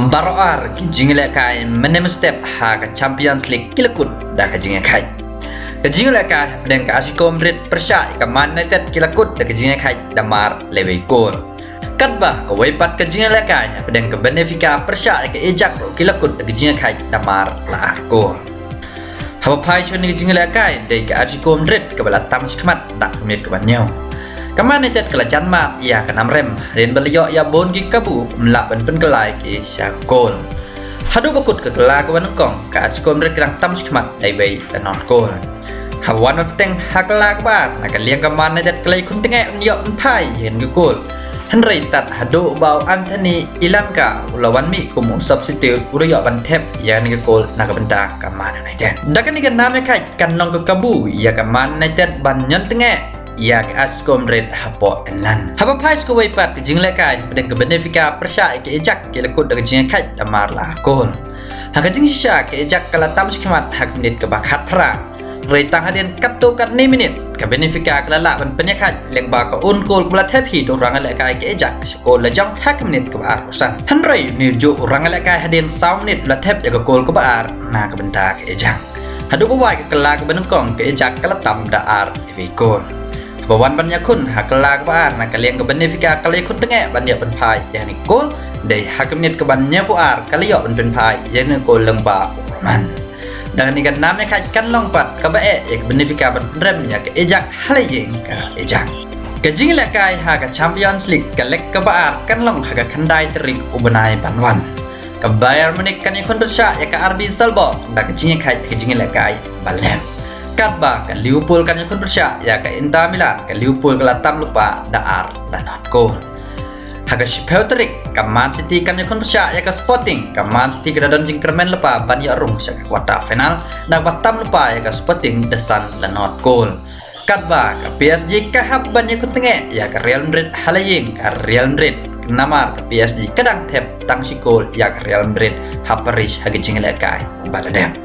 Baroar ki jingle kai menem step ha ka Champions League kilakut dah ka jingle kai. Ka jingle kai dan ka Asikom Red Persya ka Man United kilakut dah ka jingle kai damar lewe gol. Katbah ka waipat ka jingle kai dan ka Benfica Persya ka ejak ro kilakut dah ka jingle kai damar la gol. Haba pai chon ni jingle kai dai ka Asikom Red ka bala tam skmat dak mit ka banyo. Kaman United kelajan mat ia ke 6 rem dan beliau ia bon gi kabu melak ban penkelai ke syakol. Hadu bakut ke kelak ke banengkong ke Asikom Red kerang tam skmat dai bai non gol. Hawan peteng hakla ke bar nak liang Kaman United kelai kun tengek nyok pai yen ge gol. Henry tat hadu bau Anthony Ilanka lawan mi kumu substitute uryo ban tep ia ni ge gol nak benta Kaman United. Dakan ni ke nam kai kan long ke kabu ia Kaman United ban nyen tengek ia ke Asikom Red hapo enlan. Haba pais ko waipat ke jingle kai dan ke Benfica Persya ke ejak ke lekut dengan jingle kai damar la gol. Haka jing sisa ke ejak kala tam skmat hak menit ke bakat pra. Reitang hadian katto kat 9 minit ke Benfica ke lala ban penyakat leng ba ke un gol kula tep hi do rang le kai ke ejak skol la jang hak menit ke bar usan. Henry ni jo rang le kai hadian 1 menit la tep ya ke gol ke bar na ke benta ke ejak. Hadu bawai ke kala ke benengkong ke ejak kala tam da ar gol. Bawan banyak kun hakla kebar nak kalian ke Benfica kalian kun tengek banyak penpai yang ni gol dari hakim net ke banyak puar kalian penpai yang ni gol lembah Roman dan ni kan namanya kan lompat ke bae ke Benfica rem ya ke ejak halayeng ke ejak ke jingla kai ha ke Champions League ke lek ke bar kan long ha ke kandai terik ubenai banwan ke Bayern Munich kan ikon bersya ya ke RB Salzburg dan ke jingla kai balem. Katba ke Liverpool kan yakun bersya ya ke Inter Milan ke Liverpool ke latam lupa daar lanot gol. Haga Shipelterik ke Man City kan yakun bersya ya ke Sporting ke Man City ke dadon jingkermen lupa ban ya rung sya ke kuarta final dan batam lupa ya ke Sporting desan lanot gol. Katba ke PSG ke hab ban yakun tengek ya ke Real Madrid halaying ke Real Madrid namar ke PSG kadang tep tang sikol ya ke Real Madrid ha Paris haga jingle kai baladem.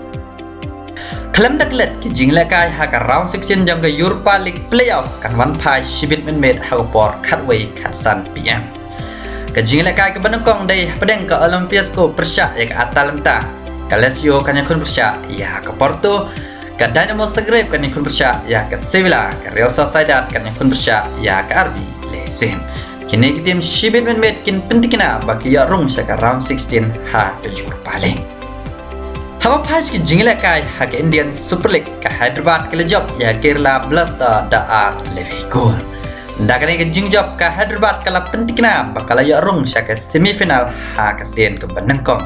Kelam daklet ki jingle kai ha ka round 16 jam ke Europa League playoff kan wan pai shibit men met ha por khatway khatsan PM. Ke jingle kai ke banengkong dai pedeng ke Olympiacos Persya ya ke Atalanta. Ke Lazio kan yakun Persya ya ke Porto. Ke Dinamo Zagreb kan yakun Persya ya ke Sevilla. Ke Real Sociedad kan yakun Persya ya ke RB Leipzig. Kini tim shibit men met kin pentikna bagi ya rung sya ke round 16 ha ke Europa League. Haba pas ki jingle kai ha ke Indian Super League ke Hyderabad ke job ya Kerala Blaster da ar lewe gol. Dakane ke jingjop ke Hyderabad kala pentikna bakal ya rung sya ke semifinal ha ke sen ke Benengkong.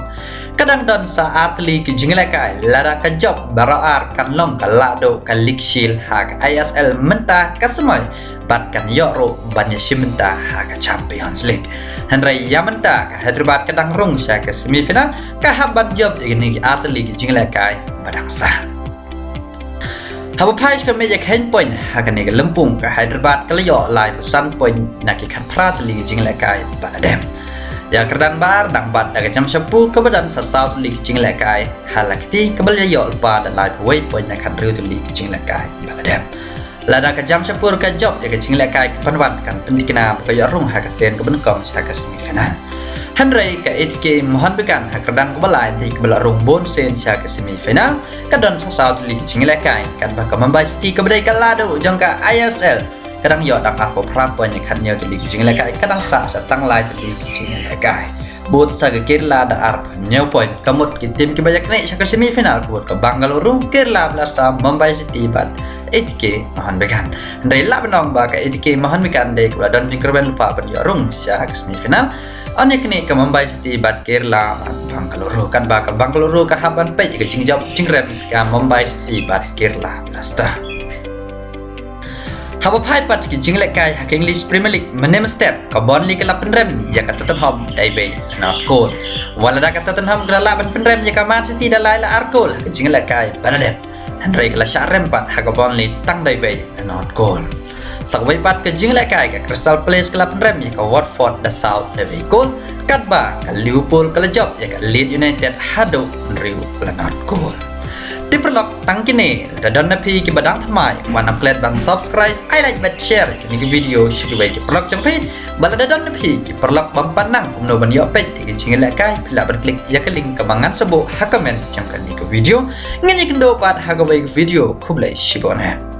Kadang don sa artli ke jingle kai lara ke job baroar kan long ke lado ke League Shield ha ke ISL menta ke semoy bat kan yoro banyak simenta ha ke Champions League. Henry Yamanta ke Hyderabad kadang rung sya ke semifinal ke habat job ini ke artli ke jingle kai badangsa. Haba pais ke meja kain point hakan ni ke Lempung ke Hyderabad ke Leo lai pesan point nak ikan prat li jingle kai Banadem. Ya kerdan bar dang bat daga jam 10 ke badan sa South League jingle kai halakti ke bal yo pa dan lai way point nak kan riu tu li jingle kai Banadem. Lada ke jam 10 ke job ya ke jingle kai ke panwan kan pendikna ke yo rung ha ke sen ke benekong sa ke semifinal. Henry ke ATK mohon bekan hakerdang ke balai di ke belarung bon sen sya ke semifinal kadon sa South League jingle kai kan baka membaci ke bedai kalado jangka ISL kadang yo dak apa praponya kan yo di jingle kai kadang sa tang lai di jingle kai bot sa ke Kerala da arp nyo point kamut ki tim ke banyak naik sya ke semifinal bot ke Bangalore Kerala Blasta Mumbai City ban ATK mohon bekan Henry la benong ba ke ATK mohon bekan dei ke don jingkerben lupa ber yo rung sya ke semifinal Anya kini ke Mumbai City bat Kerala Bangalore kan bakal Bangalore ke haban pe ke jingjop jingrem ke Mumbai City bat Kerala Blaster. Haba pai pat ke jingle kai ke English Premier League menem step ke Burnley ke lapan rem ya ke Tottenham dai bay not goal. Walada ke Tottenham ke lapan penrem ya ke Man City da lai la arkol ke jingle kai Banadem. Henry ke la syarem pat ha ke Burnley tang dai bay not goal. Sakwai pat ke jingle kai ke Crystal Palace ke lapan rem ya ke Watford da South lewe gol. Katba ke Liverpool ke job ya ke Leeds United hado riu la not goal. Tiperlok tang kini radon napi ki badang thamai wan upload bang subscribe I like but share ki video shigwai ki perlok jampi bala radon napi ki perlok bang panang umno ban yo page ki jingle kai pila berklik ya ke link kemangan sebo ha comment jangkan ni video ngani kendo pat ha video kublai shibona